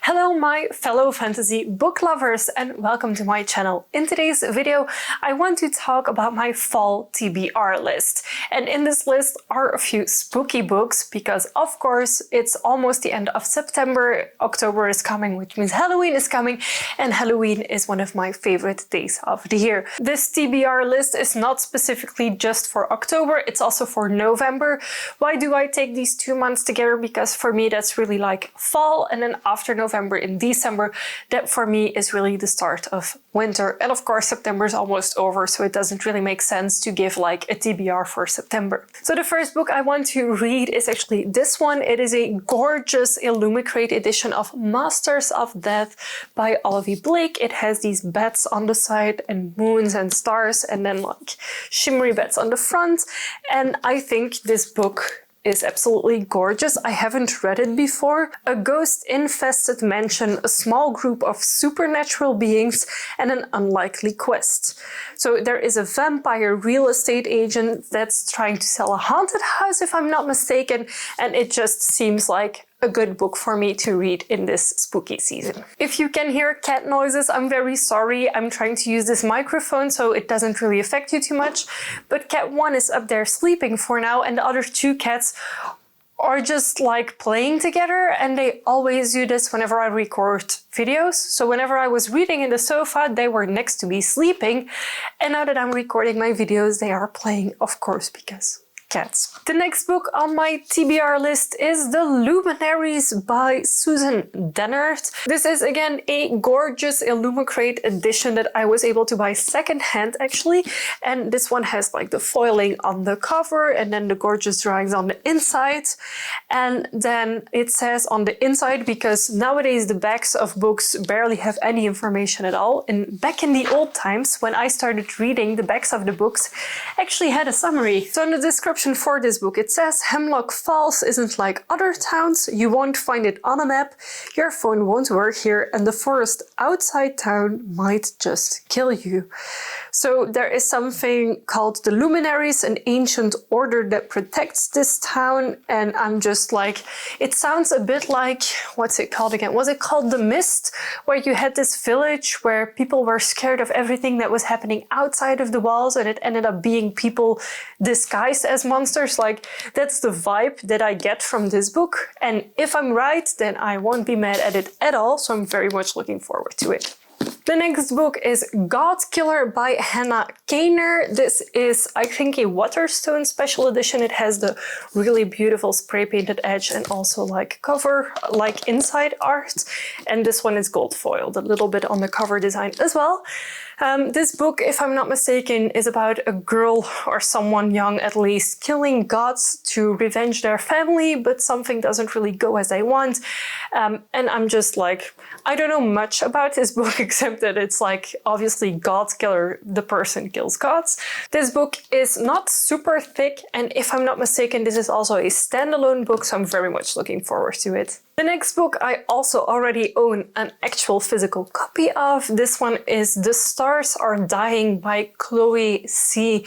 Hello my fellow fantasy book lovers and welcome to my channel. In today's video I want to talk about my fall TBR list. And in this list are a few spooky books because of course it's almost the end of September, October is coming, which means Halloween is coming, and Halloween is one of my favorite days of the year. This TBR list is not specifically just for October, it's also for November. Why do I take these 2 months together? Because for me that's really like fall, and then after November in December, that for me is really the start of winter. And of course September is almost over, so it doesn't really make sense to give like a TBR for September. So the first book I want to read is actually this one. It is a gorgeous Illumicrate edition of Masters of Death by Olivia Blake. It has these bats on the side and moons and stars and then like shimmery bats on the front. And I think this book is absolutely gorgeous. I haven't read it before. A ghost-infested mansion, a small group of supernatural beings, and an unlikely quest. So there is a vampire real estate agent that's trying to sell a haunted house, if I'm not mistaken, and it just seems like a good book for me to read in this spooky season. If you can hear cat noises, I'm very sorry. I'm trying to use this microphone so it doesn't really affect you too much. But cat 1 is up there sleeping for now, and the other 2 cats are just like playing together, and they always do this whenever I record videos. So whenever I was reading in the sofa, they were next to me sleeping, and now that I'm recording my videos, they are playing, of course, because cats. The next book on my TBR list is The Luminaries by Susan Dennard. This is again a gorgeous Illumicrate edition that I was able to buy secondhand actually, and this one has like the foiling on the cover and then the gorgeous drawings on the inside, and then it says on the inside, because nowadays the backs of books barely have any information at all, and back in the old times when I started reading, the backs of the books actually had a summary. So in the description for this book it says, Hemlock Falls isn't like other towns, you won't find it on a map, your phone won't work here, and the forest outside town might just kill you. So there is something called the Luminaries, an ancient order that protects this town, and I'm just like, it sounds a bit like, what's it called again? Was it called The Mist? Where you had this village where people were scared of everything that was happening outside of the walls, and it ended up being people disguised as monsters. Like, that's the vibe that I get from this book, and if I'm right then I won't be mad at it at all, so I'm very much looking forward to it. The next book is God Killer by Hannah Kaner. This is, I think, a Waterstone special edition. It has the really beautiful spray painted edge and also like cover, like inside art. And this one is gold foiled, a little bit on the cover design as well. This book, if I'm not mistaken, is about a girl or someone young at least killing gods to revenge their family, but something doesn't really go as they want. And I'm just like, I don't know much about this book except that it's like, obviously God Killer, the person kills gods. This book is not super thick, and if I'm not mistaken, this is also a standalone book, so I'm very much looking forward to it. The next book I also already own an actual physical copy of. This one is The Stars Are Dying by Chloe C.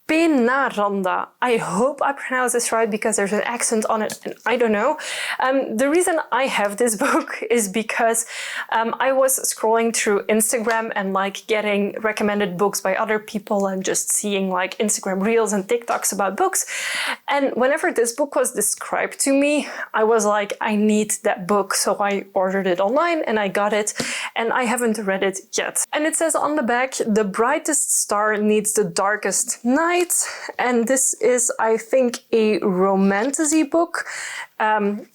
Penaranda. I hope I pronounce this right because there's an accent on it and I don't know. The reason I have this book is because I was scrolling through Instagram and like getting recommended books by other people and just seeing like Instagram reels and TikToks about books. And whenever this book was described to me, I was like, I need that book. So I ordered it online and I got it, and I haven't read it yet. And it says on the back, the brightest star needs the darkest night. And this is, I think, a romantasy book.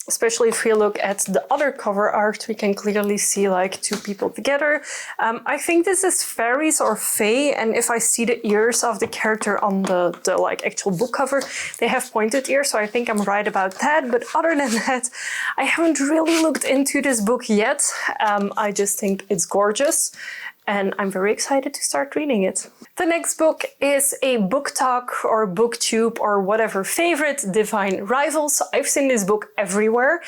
Especially if we look at the other cover art, we can clearly see like 2 people together. I think this is fairies or fae, and if I see the ears of the character on the like actual book cover, they have pointed ears, so I think I'm right about that. But other than that, I haven't really looked into this book yet. I just think it's gorgeous. and I'm very excited to start reading it. The next book is a book talk or booktube or whatever favorite, Divine Rivals. I've seen this book everywhere,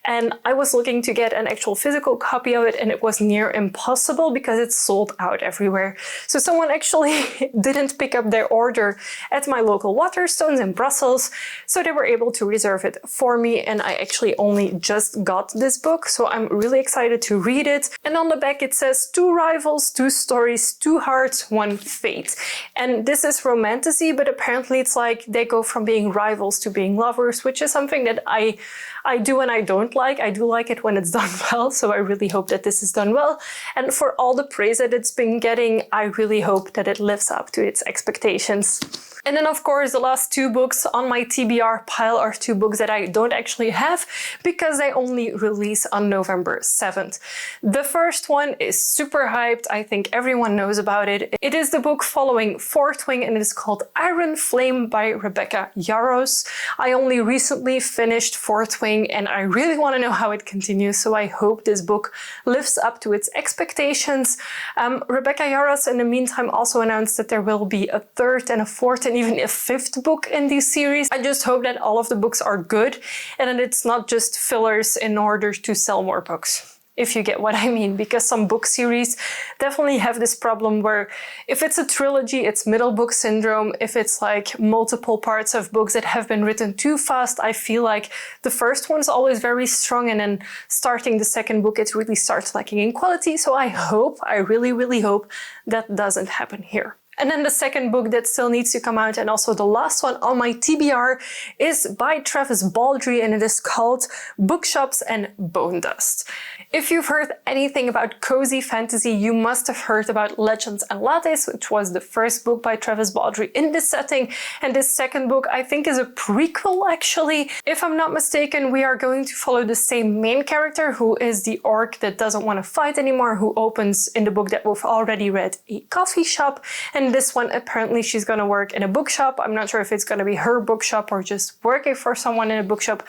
and I was looking to get an actual physical copy of it, and it was near impossible because it's sold out everywhere. So someone actually didn't pick up their order at my local Waterstones in Brussels, so they were able to reserve it for me, and I actually only just got this book, so I'm really excited to read it. And on the back it says 2 rivals, 2 stories, 2 hearts, 1 fate. And this is romantasy, but apparently it's like they go from being rivals to being lovers, which is something that I do and I don't like. I do like it when it's done well, so I really hope that this is done well. And for all the praise that it's been getting, I really hope that it lives up to its expectations. And then of course the last 2 books on my TBR pile are 2 books that I don't actually have because they only release on November 7th. The first one is super hyped. I think everyone knows about it. It is the book following Fourth Wing, and it is called Iron Flame by Rebecca Yarros. I only recently finished Fourth Wing and I really want to know how it continues, so I hope this book lives up to its expectations. Rebecca Yarros in the meantime also announced that there will be a 3rd and a 4th and even a 5th book in this series. I just hope that all of the books are good and that it's not just fillers in order to sell more books, if you get what I mean, because some book series definitely have this problem where if it's a trilogy, it's middle book syndrome. If it's like multiple parts of books that have been written too fast, I feel like the first one's always very strong and then starting the second book, it really starts lacking in quality. So I really hope that doesn't happen here. And then the second book that still needs to come out, and also the last one on my TBR, is by Travis Baldree, and it is called Bookshops and Bone Dust. If you've heard anything about cozy fantasy, you must have heard about Legends and Lattes, which was the first book by Travis Baldree in this setting. And this second book, I think, is a prequel, actually. If I'm not mistaken, we are going to follow the same main character, who is the orc that doesn't want to fight anymore, who opens, in the book that we've already read, a coffee shop. And this one, apparently she's going to work in a bookshop. I'm not sure if it's going to be her bookshop or just working for someone in a bookshop.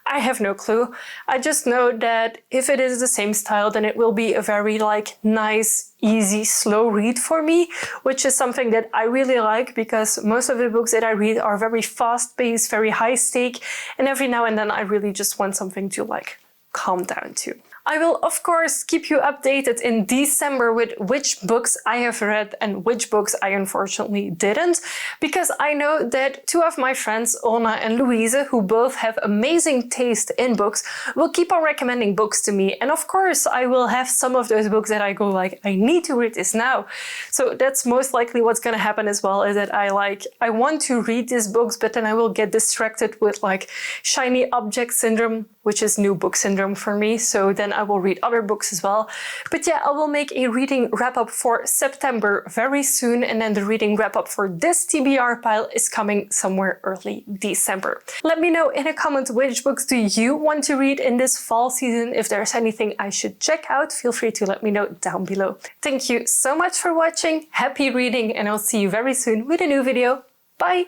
I have no clue. I just know that if it is the same style, then it will be a very nice, easy, slow read for me, which is something that I really like because most of the books that I read are very fast-paced, very high stake, and every now and then I really just want something to calm down to. I will, of course, keep you updated in December with which books I have read and which books I unfortunately didn't, because I know that 2 of my friends, Ona and Louise, who both have amazing taste in books, will keep on recommending books to me. And of course, I will have some of those books that I go I need to read this now. So that's most likely what's going to happen as well, is that I want to read these books, but then I will get distracted with shiny object syndrome, which is new book syndrome for me. So then I will read other books as well. But yeah, I will make a reading wrap-up for September very soon, and then the reading wrap-up for this TBR pile is coming somewhere early December. Let me know in a comment which books do you want to read in this fall season. If there's anything I should check out, feel free to let me know down below. Thank you so much for watching, happy reading, and I'll see you very soon with a new video. Bye!